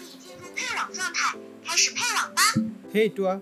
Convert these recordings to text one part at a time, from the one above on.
已进入配网状态，开始配网吧。Hey Tua,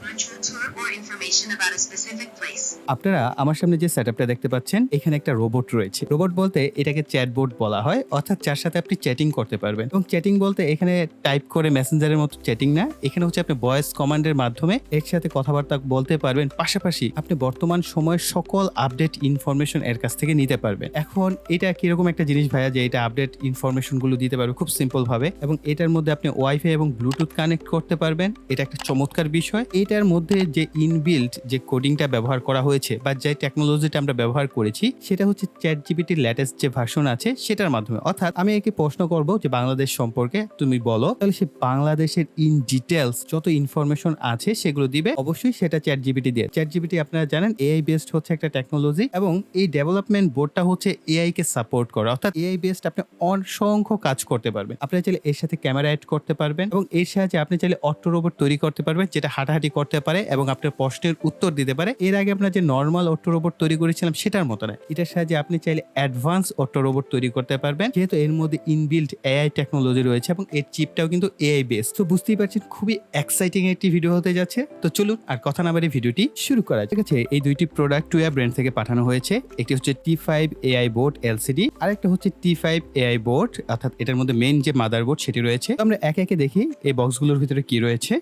Virtual tour or information about a specific place. আপনারা আমার সামনে যে সেটআপটা দেখতে পাচ্ছেন এখানে একটা রোবট রয়েছে। রোবট বলতে এটাকে চ্যাটবট বলা হয়, অর্থাৎ যার সাথে আপনি চ্যাটিং করতে পারবেন। এবং চ্যাটিং বলতে এখানে টাইপ করে মেসেঞ্জারের মতো চ্যাটিং না, এখানে হচ্ছে আপনি ভয়েস কমান্ডের মাধ্যমে এর সাথে কথাবার্তা বলতে পারবেন। পাশাপাশি আপনি বর্তমান সময়ের সকল আপডেট ইনফরমেশন এর কাছ থেকে নিতে পারবেন। এখন এটা কিরকম একটা জিনিস ভাইয়া যে এটা আপডেট ইনফরমেশন গুলো দিতে পারবে খুব সিম্পল ভাবে, এবং এটার মধ্যে আপনি ওয়াইফাই এবং ব্লুটুথ কানেক্ট করতে পারবেন। এটা একটা চমৎকার বিষয়। এটার মধ্যে যে ইনবিল্ট যে কোডিংটা ব্যবহার করা হয়েছে বা যে টেকনোলজিটা আমরা ব্যবহার করেছি সেটা হচ্ছে চ্যাটজিপিটির লেটেস্ট যে ভার্সন আছে সেটার মাধ্যমে। অর্থাৎ আমি একে প্রশ্ন করব যে বাংলাদেশ সম্পর্কে তুমি বলো, তাহলে সে বাংলাদেশের ইন ডিটেলস যত ইনফরমেশন আছে সেগুলো দিবে। অবশ্যই সেটা চ্যাটজিপিটি দিয়ে। চ্যাটজিপিটি আপনারা জানেন এআই বেসড হচ্ছে একটা টেকনোলজি, এবং এই ডেভেলপমেন্ট বোর্ডটা হচ্ছে এআই কে সাপোর্ট করে। অর্থাৎ এআই বেসড আপনি অসংখ্য কাজ করতে পারবেন। আপনি চাইলে এর সাথে ক্যামেরা অ্যাড করতে পারবেন, এবং এর সাহায্যে আপনি চাইলে অটো রোবট তৈরি করতে পারবেন যেটা হাঁটাহাঁটি করতে পারে এবং আপনার প্রশ্নের উত্তর দিতে পারে। এর আগে আপনার যে নর্মাল অটো রোবট তৈরি করেছিলাম সেটার মতো না, এটার সাহায্যে আপনি চাইলে অ্যাডভান্স অটো রোবট তৈরি করতে পারবেন, যেহেতু এর মধ্যে ইনবিল্ট এআই টেকনোলজি রয়েছে এবং এর চিপটাও কিন্তু এআই বেসড। তো বুঝতেই পারছেন খুবই এক্সাইটিং একটি ভিডিও হতে যাচ্ছে। তো চলুন আর কথা না বাড়িয়ে ভিডিওটি শুরু করা যাক। ঠিক আছে, এই দুইটি প্রোডাক্ট টুয়া ব্র্যান্ড থেকে পাঠানো হয়েছে। একটি হচ্ছে T5 AI বোর্ড LCD, আর একটা হচ্ছে T5 AI বোর্ড, অর্থাৎ এটার মধ্যে মেইন যে মাদারবোর্ড সেটি রয়েছে। তো আমরা একে একে দেখি এই বক্সগুলোর ভিতরে কি রয়েছে।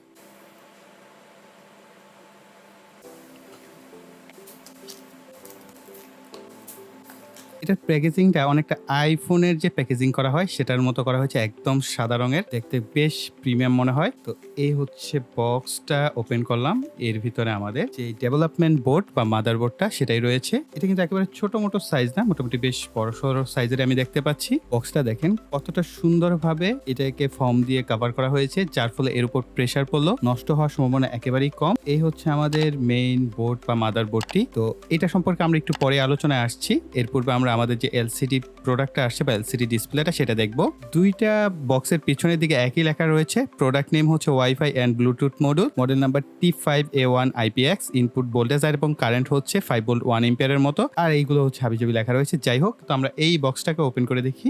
এটার প্যাকেজিংটা অনেকটা আইফোনের যে প্যাকেজিং করা হয় সেটার মতো করা হয়েছে, একদম সাদা রঙের, দেখতে বেশ প্রিমিয়াম মনে হয়। তো এই হচ্ছে বক্সটা, ওপেন করলাম। এর ভিতরে আমাদের যে ডেভেলপমেন্ট বোর্ড বা মাদারবোর্ডটা সেটাই রয়েছে। এটা কিন্তু একেবারে ছোট মোটো সাইজ না, মোটামুটি বেশ বড় সড়ো সাইজের আমি দেখতে পাচ্ছি। বক্সটা দেখেন কতটা সুন্দরভাবে এটাকে ফর্ম দিয়ে কভার করা হয়েছে, যার ফলে এর উপর প্রেসার পড়লো নষ্ট হওয়ার সম্ভাবনা একেবারেই কম। এই হচ্ছে আমাদের মেইন বোর্ড বা মাদারবোর্ডটি। তো এটা সম্পর্কে আমরা একটু পরে আলোচনায় আসছি। এর পূর্বে আমরা আমাদের যে এলসিডি প্রোডাক্টটা আসছে বা এলসিডি ডিসপ্লেটা সেটা দেখবো। দুইটা বক্সের পিছনের দিকে একই লেখা রয়েছে। প্রোডাক্ট নেম হচ্ছে wifi and Bluetooth module, model number T5A1 IPX, input voltage এবং কারেন্ট হচ্ছে 5 ভোল্ট 1 এম্পিয়ারের মতো, আর এইগুলো হচ্ছে হাবিজাবি লেখা রয়েছে। যাই হোক, তো আমরা এই বক্সটাকে ওপেন করে দেখি।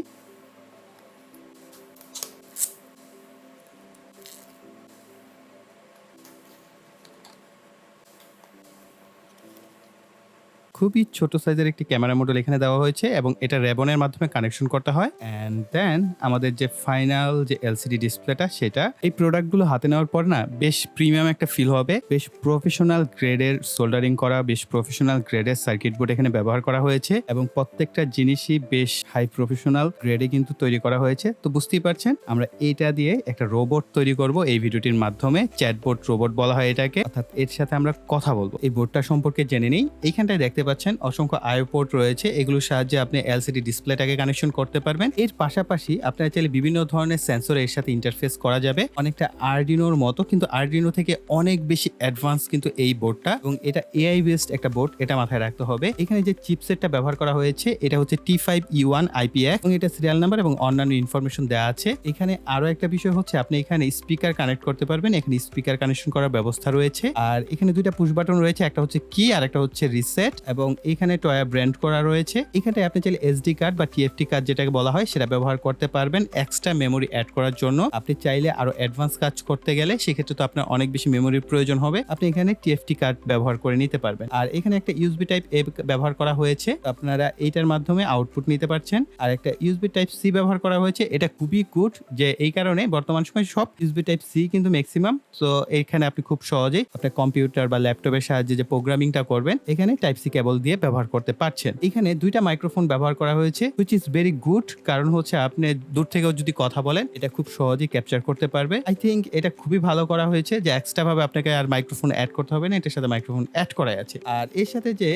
খুবই ছোট সাইজের একটি ক্যামেরা মডেল এখানে দেওয়া হয়েছে, এবং এটা রেবনের মাধ্যমে কানেকশন করতে হয়। অ্যান্ড দেন আমাদের যে ফাইনাল যে এলসিডি ডিসপ্লেটা সেটা, এই প্রোডাক্টগুলো হাতে নেওয়ার পর না বেশ প্রিমিয়াম একটা ফিল হবে। বেশ প্রফেশনাল গ্রেডের সোল্ডারিং করা, বেশ প্রফেশনাল গ্রেডের সার্কিট বোর্ড এখানে ব্যবহার করা হয়েছে, এবং প্রত্যেকটা জিনিসই বেশ হাই প্রফেশনাল গ্রেডে কিন্তু তৈরি করা হয়েছে। তো বুঝতেই পারছেন আমরা এটা দিয়ে একটা রোবট তৈরি করব এই ভিডিওটির মাধ্যমে। চ্যাটবট রোবট বলা হয় এটাকে, অর্থাৎ এর সাথে আমরা কথা বলবো। এই বোর্ডটা সম্পর্কে জেনে নেই। এইখানটায় দেখতে পাচ্ছেন অসংখ্য আইও পোর্ট রয়েছে, এগুলোর সাহায্যে আপনি এলসিডি ডিসপ্লেটাকে কানেকশন করতে পারবেন। এর পাশাপাশি আপনারা চাইলে বিভিন্ন ধরনের সেন্সর এর সাথে ইন্টারফেস করা যাবে, অনেকটা আরডিনোর মতো, কিন্তু আরডিনো থেকে অনেক বেশি অ্যাডভান্স কিন্তু এই বোর্ডটা, এবং এটা এআই বেসড একটা বোর্ড, এটা মাথায় রাখতে হবে। এখানে যে চিপসেটটা ব্যবহার করা হয়েছে এটা হচ্ছে T5E1 IPX, এবং এটা সিরিয়াল নাম্বার এবং অন্যান্য ইনফরমেশন দেওয়া আছে। এখানে আরো একটা বিষয় হচ্ছে আপনি এখানে স্পিকার কানেক্ট করতে পারবেন, এখানে স্পিকার কানেকশন করার ব্যবস্থা রয়েছে। আর এখানে দুইটা পুশ বাটন রয়েছে, একটা হচ্ছে কি আর একটা হচ্ছে রিসেট, এবং এখানে টয়া ব্র্যান্ড করা রয়েছে। এখানে আপনি চাইলে এসডি কার্ড বা টিএফটি কার্ড যেটাকে বলা হয় সেটা ব্যবহার করতে পারবেন এক্সট্রা মেমোরি অ্যাড করার জন্য। আপনি চাইলে আরো অ্যাডভান্স কাজ করতে গেলে সেক্ষেত্রে তো আপনার অনেক বেশি মেমোরির প্রয়োজন হবে, আপনি এখানে টিএফটি কার্ড ব্যবহার করে নিতে পারবেন। আর এখানে একটা ইউএসবি টাইপ এ ব্যবহার করা হয়েছে, আপনারা এইটার মাধ্যমে আউটপুট নিতে পারছেন। আর একটা ইউএসবি টাইপ সি ব্যবহার করা হয়েছে, এটা খুবই গুড যে এই কারণে বর্তমান সময় সব ইউএসবি টাইপ সি কিন্তু ম্যাক্সিমাম। তো এখানে আপনি খুব সহজেই আপনার কম্পিউটার বা ল্যাপটপের সাহায্যে যে প্রোগ্রামিংটা করবেন এখানে টাইপ সি কেবল দিয়ে ব্যবহার করতে পারছেন। এখানে দুইটা মাইক্রোফোন ব্যবহার করা হয়েছে, হুইচ ইজ ভেরি গুড, কারণ হচ্ছে আপনি দূর থেকেও যদি কথা বলেন এটা খুব সহজেই ক্যাপচার করতে পারবে। আই থিঙ্ক এটা খুবই ভালো করা হয়েছে যে এক্সট্রা ভাবে আপনাকে আর মাইক্রোফোন অ্যাড করতে হবে না, এটার সাথে মাইক্রোফোন অ্যাড করাই আছে। আর এর সাথে যে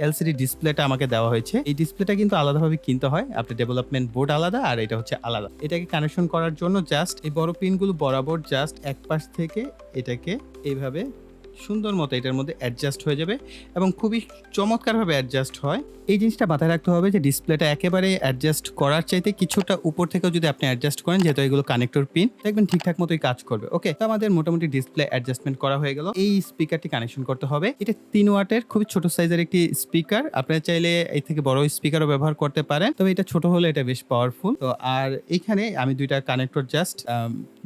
এলসিডি ডিসপ্লেটা আমাকে দেওয়া হয়েছে, এই ডিসপ্লেটা কিন্তু আলাদাভাবে কিনতে হয়, আপনার ডেভেলপমেন্ট বোর্ড আলাদা আর এটা হচ্ছে আলাদা। এটাকে কানেকশন করার জন্য জাস্ট এই বড় পিনগুলো বরাবর জাস্ট এক পাশ থেকে এটাকে এইভাবে সুন্দর মতো এটার মধ্যে অ্যাডজাস্ট হয়ে যাবে এবং খুবই চমৎকারভাবে অ্যাডজাস্ট হয়। এই জিনিসটা মাথায় রাখতে হবে যে ডিসপ্লেটা একেবারে অ্যাডজাস্ট করার চাইতে কিছুটা উপর থেকেও যদি আপনি অ্যাডজাস্ট করেন, যেহেতু এগুলো কানেক্টর পিন, দেখবেন ঠিকঠাক মতোই কাজ করবে। ওকে, তো আমাদের মোটামুটি ডিসপ্লে অ্যাডজাস্টমেন্ট করা হয়ে গেল। এই স্পিকারটি কানেকশন করতে হবে। এটা 3 ওয়াটের খুবই ছোট সাইজের একটি স্পিকার। আপনারা চাইলে এই থেকে বড় স্পিকারও ব্যবহার করতে পারেন, তবে এটা ছোট হলে এটা বেশ পাওয়ারফুল। তো আর এখানে আমি দুইটা connector just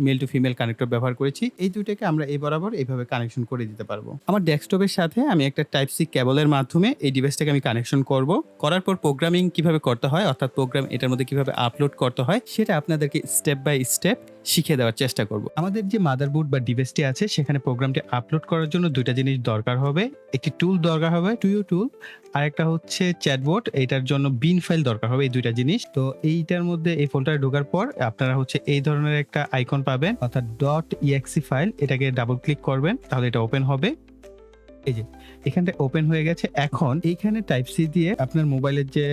male to female connector ব্যবহার করেছি। এই দুইটাকে আমরা এই বরাবর এইভাবে কানেকশন করে দিতে পারবো। আমার ডেস্কটপের সাথে আমি একটা টাইপ সি কেবলের মাধ্যমে এই ডিভাইসটাকে আমি কানেকশন করব। করার পর প্রোগ্রামিং কিভাবে করতে হয়, অর্থাৎ প্রোগ্রাম এটার মধ্যে কিভাবে আপলোড করতে হয়, সেটা আপনাদেরকে স্টেপ বাই স্টেপ শিখিয়ে দেওয়ার চেষ্টা করব। আমাদের যে মাদারবোর্ড বা ডিভাইসটি আছে সেখানে প্রোগ্রামটি আপলোড করার জন্য দুইটা জিনিস দরকার হবে। একটি টুল দরকার হবে, টুইও টুল, আর একটা হচ্ছে চ্যাটবট। এইটার জন্য বিন ফাইল দরকার হবে। এই দুইটা জিনিস। তো এইটার মধ্যে এই ফোল্ডারে ঢোকার পর আপনারা হচ্ছে এই ধরনের একটা আইকন পাবেন, অর্থাৎ .exe ফাইল। এটাকে ডাবল ক্লিক করবেন, তাহলে এটা ওপেন হবে। এই যে এখানটা ওপেন হয়ে গেছে। এখন এইখানে টাইপ সি দিয়ে আপনার মোবাইলের যে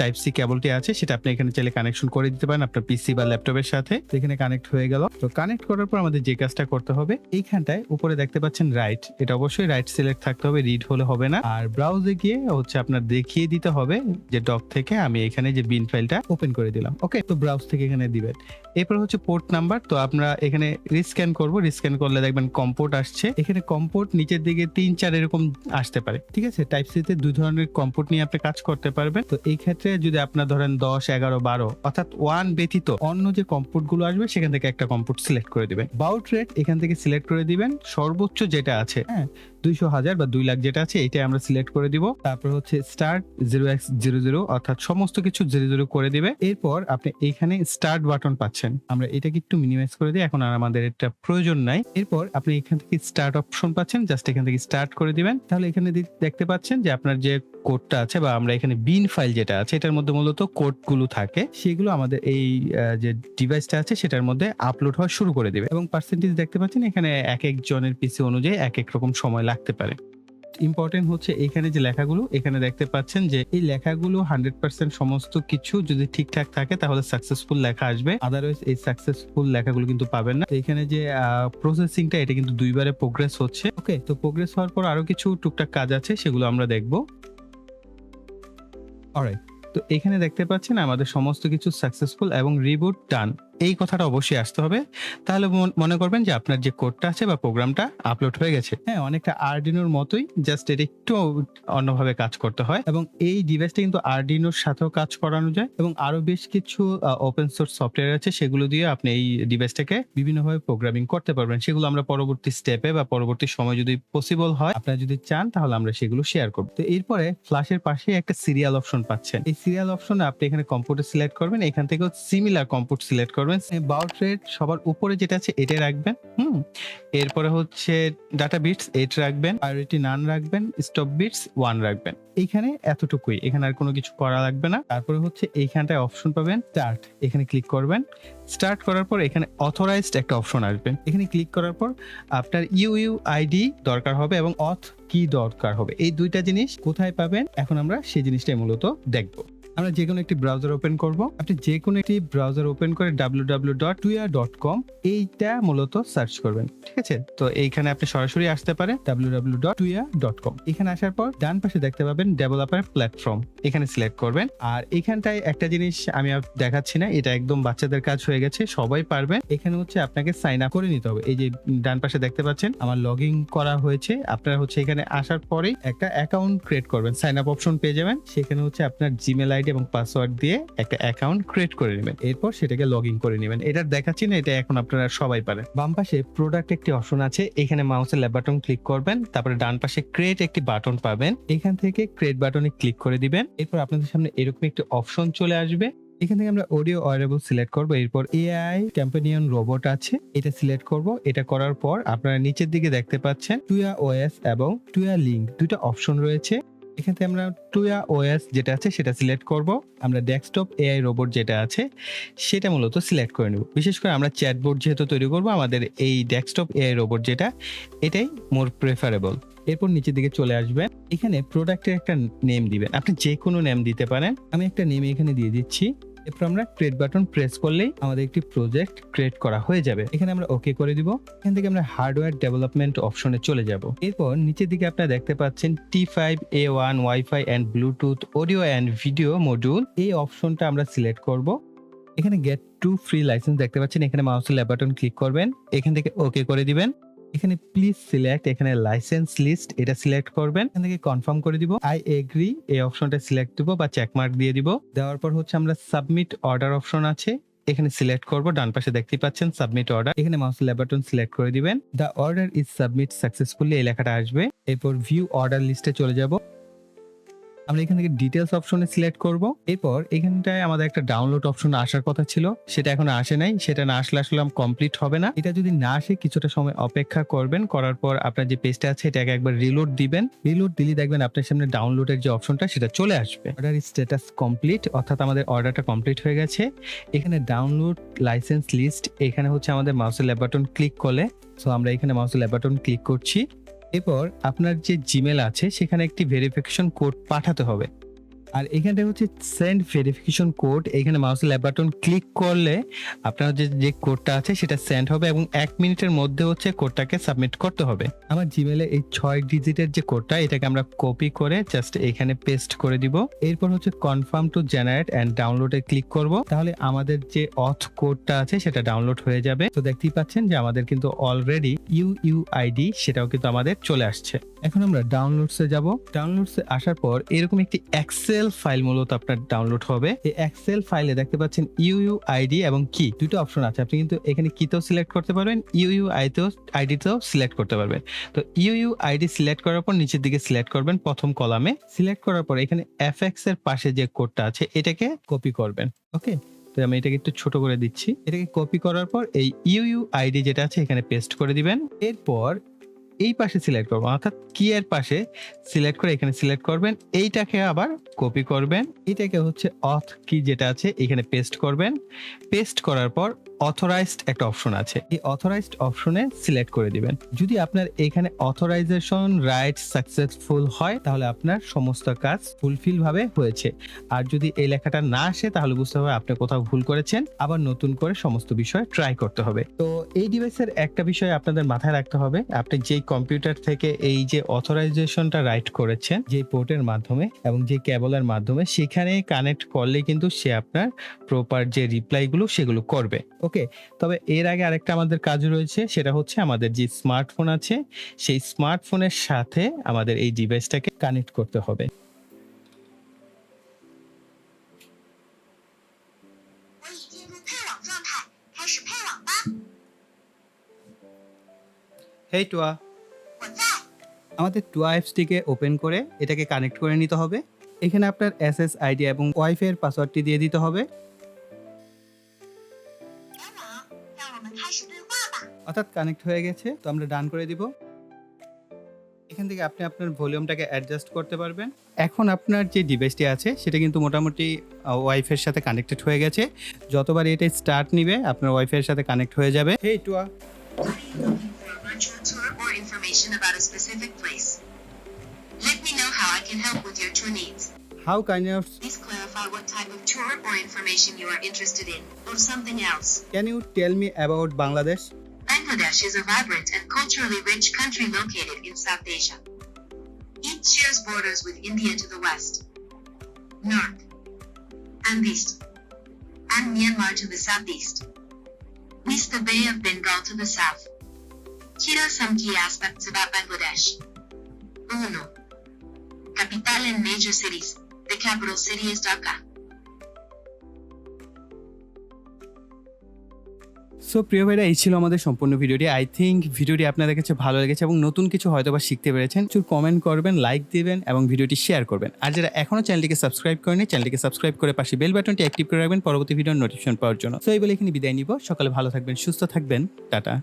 টাইপ সি কেবলটি আছে সেটা আপনি এখানে চাইলে কানেকশন করে দিতে পারেন আপনার পিসি বা ল্যাপটপের সাথে। তো এখানে কানেক্ট হয়ে গেল। তো কানেক্ট করার পর আমাদের যে কাজটা করতে হবে, এইখানটায় উপরে দেখতে পাচ্ছেন রাইট, এটা অবশ্যই রাইট সিলেক্ট থাকতে হবে, রিড হলে হবে না। আর ব্রাউজে গিয়ে হচ্ছে আপনার দেখিয়ে দিতে হবে যে ডক থেকে আমি এখানে যে বিন ফাইলটা ওপেন করে দিলাম। ওকে, তো ব্রাউজ থেকে এখানে দিবেন। এরপর হচ্ছে পোর্ট নাম্বার। তো আমরা এখানে রিস্ক্যান করব। রিস্ক্যান করলে দেখবেন কম্পোর্ট আসছে। এখানে কম্পোর্ট নিচের দিকে 3-4 এরকম আসতে পারে। ঠিক আছে, টাইপ সি তে দুই ধরনের কম্পোর্ট নিয়ে আপনি কাজ করতে পারবেন। তো এই ক্ষেত্রে যদি আপনার ধরেন 10, 11, 12 অর্থাৎ 1 ব্যতীত অন্য যে কম্পোর্ট গুলো আসবে সেখান থেকে একটা কম্পোর্ট সিলেক্ট করে দিবেন। বাউট রেট এখান থেকে সিলেক্ট করে দিবেন। সর্বোচ্চ যেটা আছে, হ্যাঁ 200,000 বা 2 লাখ যেটা আছে এটাই আমরা সিলেক্ট করে দিব। তারপর হচ্ছে স্টার্ট 0x00 অর্থাৎ সমস্ত কিছু 00 করে দিবে। এরপর আপনি এখানে স্টার্ট বাটন পাচ্ছেন। আমরা এটাকে একটু মিনিমাইজ করে দিই, এখন আর আমাদের এটা প্রয়োজন নাই। এরপর আপনি এখান থেকে স্টার্ট অপশন পাচ্ছেন, জাস্ট এখান থেকে স্টার্ট করে দিবেন। তাহলে এখানে দেখতে পাচ্ছেন যে আপনার যে কোডটা আছে বা আমরা এখানে বিন ফাইল যেটা আছে এটার মধ্যে মূলত কোড গুলো থাকে, সেগুলো আমাদের এই যে ডিভাইসটা আছে সেটার মধ্যে আপলোড হওয়া শুরু করে দিবে। এবং পার্সেন্টেজ দেখতে পাচ্ছেন এখানে এক এক জনের পিসি অনুযায়ী এক এক রকম সময় লাগতে পারে। ইম্পর্টেন্ট হচ্ছে এখানে যে লেখাগুলো এখানে দেখতে পাচ্ছেন যে এই লেখাগুলো 100% সমস্ত কিছু যদি ঠিকঠাক থাকে তাহলে সাকসেসফুল লেখা আসবে, আদারওয়াইজ এই সাকসেসফুল লেখাগুলো কিন্তু পাবেন না। এখানে যে প্রসেসিংটা এটা কিন্তু 2 বারে প্রোগ্রেস হচ্ছে। ওকে, তো প্রোগ্রেস হওয়ার পর আরো কিছু টুকটাক কাজ আছে, সেগুলো আমরা দেখবো। অলরাইট, তো এখানে দেখতে পাচ্ছেন আমাদের সমস্ত কিছু সাকসেসফুল এবং রিবুট ডান। এই কথাটা অবশ্যই আসতে হবে, তাহলে মনে করবেন যে আপনার যে কোডটা আছে বা প্রোগ্রামটা আপলোড হয়ে গেছে। হ্যাঁ, অনেকটা আরডিনোর মতোই, জাস্ট এটা একটু অন্যভাবে কাজ করতে হয়। এবং এই ডিভাইসটা কিন্তু আরডিনোর সাথেও কাজ করানো যায় এবং আরো বেশ কিছু ওপেন সোর্স সফটওয়্যার আছে, সেগুলো দিয়ে আপনি এই ডিভাইসটাকে বিভিন্নভাবে প্রোগ্রামিং করতে পারবেন। সেগুলো আমরা পরবর্তী স্টেপে বা পরবর্তী সময় যদি পসিবল হয়, আপনারা যদি চান তাহলে আমরা সেগুলো শেয়ার করব। তো এরপরে ফ্ল্যাশের পাশে একটা সিরিয়াল অপশন পাচ্ছেন। এই সিরিয়াল অপশনে আপনি এখানে কম্পিউটার সিলেক্ট করবেন, এখান থেকেও সিমিলার কম্পিউটার সিলেক্ট করবেন। বাউট রেট সবার উপরে যেটা আছে এটাই রাখবেন। এরপরে হচ্ছে ডাটা বিটস 8 রাখবেন, প্রায়োরিটি নান রাখবেন, স্টপ বিটস 1 রাখবেন। এইখানে এতটুকুই, এখানে আর কোনো কিছু করা লাগবে না। তারপরে হচ্ছে এইখানটায় অপশন পাবেন স্টার্ট, এখানে ক্লিক করবেন। স্টার্ট করার পর এখানে অথরাইজড একটা অপশন আসবে, এখানে ক্লিক করার পর আপনার ইউআইডি দরকার হবে এবং অথ কি দরকার হবে। এই দুইটা জিনিস কোথায় পাবেন এখন আমরা সেই জিনিসটাই মূলত দেখবো। আমরা যে কোনো একটি ব্রাউজার ওপেন করব। আপনি যে কোনো একটি ব্রাউজার ওপেন করে www.tuya.com এইটা মূলত সার্চ করবেন। ঠিক আছে, তো এইখানে আপনি সরাসরি আসতে পারেন www.tuya.com। এখানে আসার পর ডান পাশে দেখতে পাবেন ডেভেলপার প্ল্যাটফর্ম, এখানে সিলেক্ট করবেন। আর এখানটায় একটা জিনিস আমি দেখাচ্ছি না, এটা একদম বাচ্চাদের কাজ হয়ে গেছে, সবাই পারবেন। এখানে হচ্ছে আপনাকে সাইন আপ করে নিতে হবে। এই যে ডান পাশে দেখতে পাচ্ছেন আমার লগ ইন করা হয়েছে। আপনারা হচ্ছে এখানে আসার পরেই একটা অ্যাকাউন্ট ক্রিয়েট করবেন, সাইন আপ অপশন পেয়ে যাবেন। সেখানে হচ্ছে আপনার জিমেল আইডি এবং পাসওয়ার্ড দিয়ে একটা অ্যাকাউন্ট ক্রিয়েট করে নেবেন, এরপর সেটাকে লগ ইন করে নেবেন। এটা দেখাচ্ছি না, এটা এখন আপনারা সবাই পারেন। বাম পাশে প্রোডাক্ট একটি অপশন আছে, এখানে মাউসের লেফট বাটন ক্লিক করবেন, তারপরে ডান পাশে ক্রিয়েট একটি বাটন পাবেন, এখান থেকে ক্রিয়েট বাটনে ক্লিক করে দিবেন। এরপর আপনাদের সামনে এরকম একটি অপশন চলে আসবে, এখান থেকে আমরা অডিও ওয়ারেবল সিলেক্ট করব। এরপর এআই কম্পানিয়ন রোবট আছে, এটা সিলেক্ট করব। এটা করার পর আপনারা নিচের দিকে দেখতে পাচ্ছেন টুয়া ওএস এবং টুয়া লিঙ্ক দুটো অপশন রয়েছে। এখান থেকে আমরা টুয়া ওএস যেটা আছে সেটা সিলেক্ট করব। আমরা ডেস্কটপ এআই রোবট যেটা আছে সেটা মূলত সিলেক্ট করে নেব। বিশেষ করে আমরা চ্যাটবট যেহেতু তৈরি করব, আমাদের এই ডেস্কটপ এআই রোবট যেটা এটাই মোর প্রেফারেবল। এরপর নিচের দিকে চলে আসবেন, এখানে প্রোডাক্টের একটা নেম দিবেন, আপনি যে কোনো নেম দিতে পারেন। আমি একটা নেম এখানে দিয়ে দিচ্ছি এরপর আমরা ক্রিয়েট বাটন প্রেস করলেই আমাদের একটি প্রজেক্ট ক্রিয়েট করা হয়ে যাবে। এখানে আমরা ওকে করে দিব। এখান থেকে আমরা হার্ডওয়্যার ডেভেলপমেন্ট অপশনে চলে যাব। এরপর নিচের দিকে আপনারা দেখতে পাচ্ছেন T5A1 wifi and Bluetooth audio and video module, এই অপশনটা আমরা সিলেক্ট করব। এখানে গেট টু ফ্রি লাইসেন্স দেখতে পাচ্ছেন, এখানে মাউসের লেফট বাটন ক্লিক করবেন, এখান থেকে ওকে করে দিবেন। এখানে প্লিজ সিলেক্ট, এখানে লাইসেন্স লিস্ট এটা সিলেক্ট করবেন, এখান থেকে কনফার্ম করে দিব। আই এগ্রি এই অপশনটা সিলেক্ট দিব বা চেকমার্ক দিয়ে দিব। দেওয়ার পর হচ্ছে আমরা সাবমিট অর্ডার অপশন আছে, এখানে সিলেক্ট করব। ডান পাশে দেখতেই পাচ্ছেন সাবমিট অর্ডার, এখানে মাউসের লেফট বাটন সিলেক্ট করে দিবেন। The order is submit successfully এই লেখাটা আসবে। এরপর ভিউ অর্ডার লিস্টে চলে যাব। আমরা এখান থেকে ডিটেলস অপশনে সিলেক্ট করব। এরপর এখানটায় আমাদের একটা ডাউনলোড অপশন আসার কথা ছিল, সেটা এখন আসে নাই। সেটা না আসলে আসলে কমপ্লিট হবে না। এটা যদি না আসে কিছুটা সময় অপেক্ষা করবেন, করার পর আপনার যে পেজটা আছে এটাকে একবার রিলোড দিবেন। রিলোড দিলে দেখবেন আপনার সামনে ডাউনলোডের যে অপশনটা সেটা চলে আসবে। অর্ডার স্ট্যাটাস কমপ্লিট, অর্থাৎ আমাদের অর্ডারটা কমপ্লিট হয়ে গেছে। এখানে ডাউনলোড লাইসেন্স লিস্ট, এখানে হচ্ছে আমাদের মাউসের লেফট বাটন ক্লিক করলে, সো আমরা এখানে মাউসের লেফট বাটন ক্লিক করছি। এরপর আপনার যে জিমেল আছে সেখানে একটি ভেরিফিকেশন কোড পাঠাতে হবে। আর এখানটা হচ্ছে সেন্ড ভেরিফিকেশন কোড, এখানে মাউসের লেফট বাটন ক্লিক করলে আপনার যে কোডটা আছে সেটা সেন্ড হবে এবং 1 মিনিটের মধ্যে হচ্ছে কোডটাকে সাবমিট করতে হবে। আমার জিমেলে এই 6 ডিজিটের যে কোডটা এটাকে আমরা কপি করে জাস্ট এখানে পেস্ট করে দিব। এরপর হচ্ছে কনফার্ম টু জেনারেট অ্যান্ড ডাউনলোডে ক্লিক করব, তাহলে আমাদের যে অথ কোডটা আছে সেটা ডাউনলোড হয়ে যাবে। তো দেখতেই পাচ্ছেন যে আমাদের কিন্তু অলরেডি ইউইআইডি সেটাও কিন্তু আমাদের চলে আসছে। এখন আমরা ডাউনলোডসে যাব। ডাউনলোডসে আসার পর এরকম একটি এক্সেল ফাইল মূলত আপনার ডাউনলোড হবে। এই এক্সেল ফাইলে দেখতে পাচ্ছেন ইউইআইডি এবং কি দুটো অপশন আছে। আপনি কিন্তু এখানে কিতেও সিলেক্ট করতে পারবেন, ইউইআইডিতেও সিলেক্ট করতে পারবেন। তো ইউইআইডি সিলেক্ট করার পর নিচের দিকে সিলেক্ট করবেন প্রথম কলামে। সিলেক্ট করার পর এখানে এফএক্স এর পাশে যে কোডটা আছে এটাকে কপি করবেন। ওকে, তো আমি এটাকে একটু ছোট করে দিচ্ছি। এটাকে কপি করার পর এই ইউইআইডি যেটা আছে এখানে পেস্ট করে দিবেন। এরপর এই পাশে সিলেক্ট করবেন, অর্থাৎ কি এর পাশে সিলেক্ট করে এখানে সিলেক্ট করবেন। এইটাকে আবার কপি করবেন, এটাকে হচ্ছে অথ কি যেটা আছে এখানে পেস্ট করবেন। পেস্ট করার পর অথরাইজড একটা অপশন আছে, এই অথরাইজড অপশনে সিলেক্ট করে দিবেন। যদি আপনার এখানে অথরাইজেশন রাইট সাকসেসফুল হয় তাহলে আপনার সমস্ত কাজ ফুলফিল ভাবে হয়েছে। আর যদি এই লেখাটা না আসে তাহলে বুঝতে হবে আপনি কোথাও ভুল করেছেন, আবার নতুন করে সমস্ত বিষয় ট্রাই করতে হবে। তো এই ডিভাইসের একটা বিষয় আপনাদের মাথায় রাখতে হবে, আপনি যেই কম্পিউটার থেকে এই যে অথরাইজেশনটা রাইট করেছেন যে পোর্টের মাধ্যমে এবং যে কেবলের মাধ্যমে, সেখানে কানেক্ট করলে কিন্তু সে আপনার প্রপার যে রিপ্লাইগুলো সেগুলো করবে। ওকে, তবে এর আগে আরেকটা আমাদের কাজ রয়েছে, সেটা হচ্ছে আমাদের যে স্মার্টফোন আছে সেই স্মার্টফোনের সাথে আমাদের এই ডিভাইসটাকে কানেক্ট করতে হবে। 我已进入配网状态，开始配网吧。 হেই টুয়া, 我在。 আমাদের টুয়া অ্যাপসটিকে ওপেন করে এটাকে কানেক্ট করে নিতে হবে। এখানে আপনার SSID এবং ওয়াইফাই এর পাসওয়ার্ডটি দিয়ে দিতে হবে। 联网，让我们开始对话吧。 অর্থাৎ কানেক্ট হয়ে গেছে, তো আমরা ডান করে দিব। এখান থেকে আপনি আপনার ভলিউমটাকে অ্যাডজাস্ট করতে পারবেন। এখন আপনার যে ডিভাইসটি আছে সেটা কিন্তু মোটামুটি ওয়াইফাই এর সাথে কানেক্টেড হয়ে গেছে। যতবার এটা স্টার্ট নিবে আপনার ওয়াইফাই এর সাথে কানেক্ট হয়ে যাবে। হেই টুয়া, Are you looking for a virtual tour or information about a specific place? Let me know how I can help with your tour needs. How kind of Please clarify what type of tour or information you are interested in, or something else. Can you tell me about Bangladesh? Bangladesh is a vibrant and culturally rich country located in South Asia. It shares borders with India to the west, north, and east, and Myanmar to the southeast. With the Bay of Bengal to the south. Here are some key aspects about Bangladesh. 1. Capital and major cities. The capital city is Dhaka. So প্রিয় ভাইরা, এই ছিল আমাদের সম্পূর্ণ ভিডিওটি। I think ভিডিওটি আপনাদের কাছে ভালো লেগেছে এবং নতুন কিছু হয়তো বা শিখতে পেরেছেন। কিছু কমেন্ট করবেন, লাইক দিবেন এবং ভিডিওটি শেয়ার করবেন। আর যারা এখনো চ্যানেলটিকে সাবস্ক্রাইব করেনি, চ্যানেলটিকে সাবস্ক্রাইব করে পাশে বেল বাটনটি অ্যাক্টিভ করে রাখবেন পরবর্তী ভিডিওর নোটিফিকেশন পাওয়ার জন্য। সো এই বলে এখানে বিদায় নিব। সকালে ভালো থাকবেন, সুস্থ থাকবেন, টাটা।